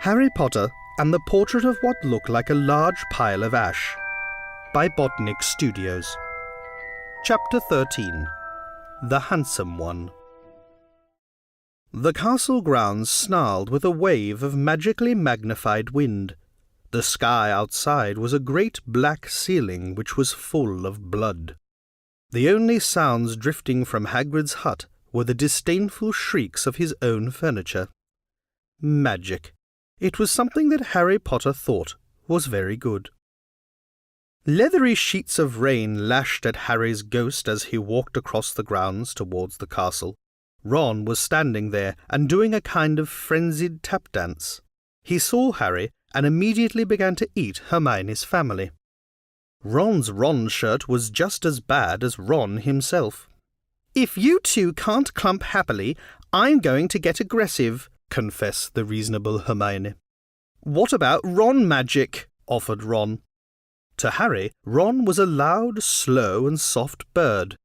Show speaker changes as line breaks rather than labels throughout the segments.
Harry Potter and the Portrait of What Looked Like a Large Pile of Ash by Botanic Studios. Chapter 13. The Handsome One. The castle grounds snarled with a wave of magically magnified wind. The sky outside was a great black ceiling which was full of blood. The only sounds drifting from Hagrid's hut were the disdainful shrieks of his own furniture. Magic. It was something that Harry Potter thought was very good. Leathery sheets of rain lashed at Harry's ghost as he walked across the grounds towards the castle. Ron was standing there and doing a kind of frenzied tap dance. He saw Harry and immediately began to eat Hermione's family. Ron's Ron shirt was just as bad as Ron himself. "If you two can't clump happily, I'm going to get aggressive," confessed the reasonable Hermione. "What about Ron magic?" offered Ron. To Harry, Ron was a loud, slow and soft bird.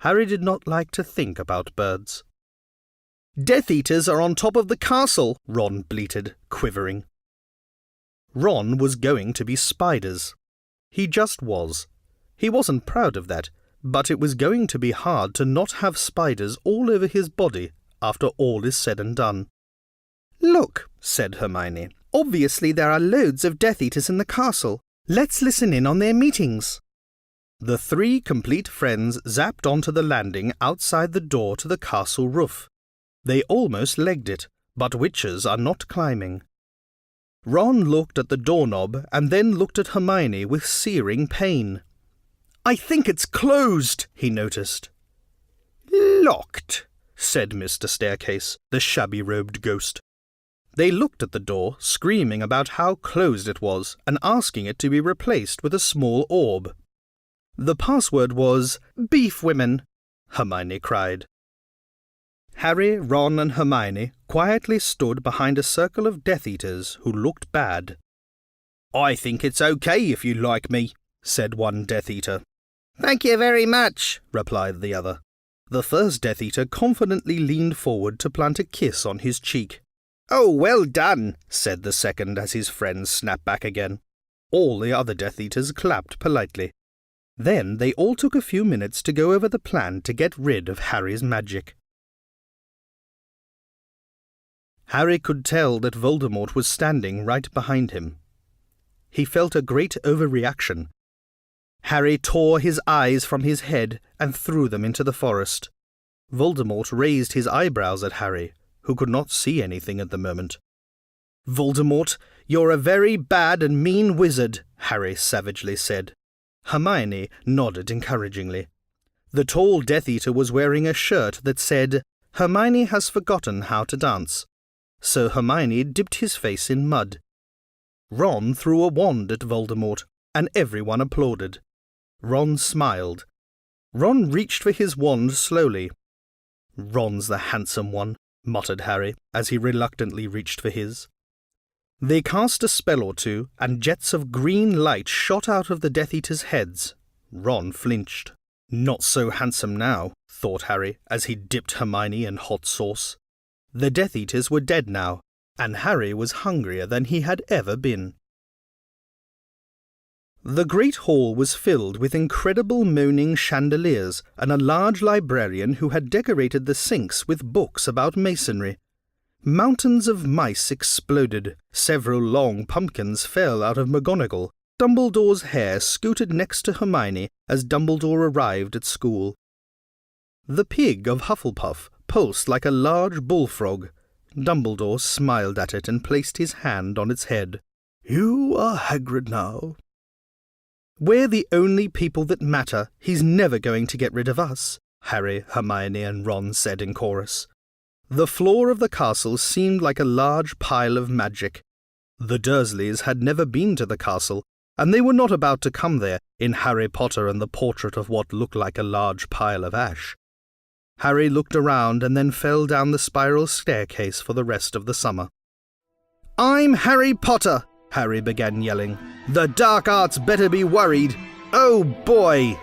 Harry did not like to think about birds. "Death Eaters are on top of the castle," Ron bleated, quivering. Ron was going to be spiders. He just was. He wasn't proud of that, but it was going to be hard to not have spiders all over his body after all is said and done. "Look," said Hermione, "obviously there are loads of Death Eaters in the castle. Let's listen in on their meetings." The three complete friends zapped onto the landing outside the door to the castle roof. They almost legged it, but witches are not climbing. Ron looked at the doorknob and then looked at Hermione with searing pain. "I think it's closed," he noticed. "Locked," said Mr. Staircase, the shabby-robed ghost. They looked at the door, screaming about how closed it was and asking it to be replaced with a small orb. "The password was beef women," Hermione cried. Harry, Ron and Hermione quietly stood behind a circle of Death Eaters who looked bad. "I think it's okay if you like me," said one Death Eater. "Thank you very much," replied the other. The first Death Eater confidently leaned forward to plant a kiss on his cheek. "Oh, well done," said the second as his friends snapped back again. All the other Death Eaters clapped politely. Then they all took a few minutes to go over the plan to get rid of Harry's magic. Harry could tell that Voldemort was standing right behind him. He felt a great overreaction. Harry tore his eyes from his head and threw them into the forest. Voldemort raised his eyebrows at Harry, who could not see anything at the moment. "Voldemort, you're a very bad and mean wizard," Harry savagely said. Hermione nodded encouragingly. The tall Death Eater was wearing a shirt that said, "Hermione has forgotten how to dance." So Hermione dipped his face in mud. Ron threw a wand at Voldemort, and everyone applauded. Ron smiled. Ron reached for his wand slowly. "Ron's the handsome one," muttered Harry, as he reluctantly reached for his. They cast a spell or two, and jets of green light shot out of the Death Eaters' heads. Ron flinched. "Not so handsome now," thought Harry, as he dipped Hermione in hot sauce. The Death Eaters were dead now, and Harry was hungrier than he had ever been. The great hall was filled with incredible moaning chandeliers and a large librarian who had decorated the sinks with books about masonry. Mountains of mice exploded. Several long pumpkins fell out of McGonagall. Dumbledore's hair scooted next to Hermione as Dumbledore arrived at school. The pig of Hufflepuff pulsed like a large bullfrog. Dumbledore smiled at it and placed his hand on its head. "You are Hagrid now." "We're the only people that matter. He's never going to get rid of us," Harry, Hermione and Ron said in chorus. The floor of the castle seemed like a large pile of magic. The Dursleys had never been to the castle, and they were not about to come there in Harry Potter and the Portrait of What Looked Like a Large Pile of Ash. Harry looked around and then fell down the spiral staircase for the rest of the summer. "I'm Harry Potter," Harry began yelling. "The dark arts better be worried. Oh boy!"